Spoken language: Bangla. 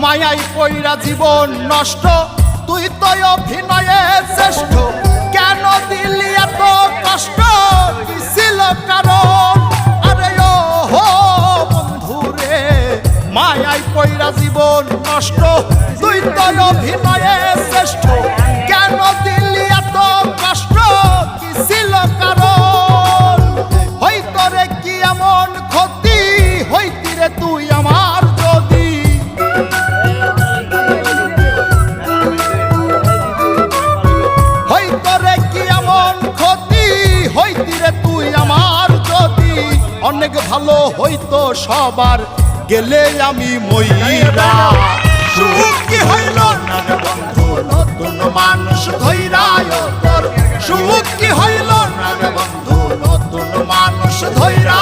মায়াই পইরা জীবন নষ্ট, তুই তো অভিনয়ে শ্রেষ্ঠ। কেন দিলি এত কষ্ট, কি ছিল কারণ? আরে ও হো বন্ধুরে, মায়াই পইরা জীবন নষ্ট, তুই তো অভিনয়ে শ্রেষ্ঠ। কেন দিলি এত কষ্ট, কি ছিল কারণ? হইতো রে কি এমন ক্ষতি, হইতি রে তুই আমার যদি। হইতো রে কি এমন ক্ষতি, হইতি রে তুই আমার যদি। অনেক ভালো হইতো সবার, গেলে আমি মইরা। সুখ কি হইল না রে বন্ধু, নতুন মানুষ ধইরা তোর। সুখ কি হইল না রে বন্ধু, নতুন মানুষ ধইরা।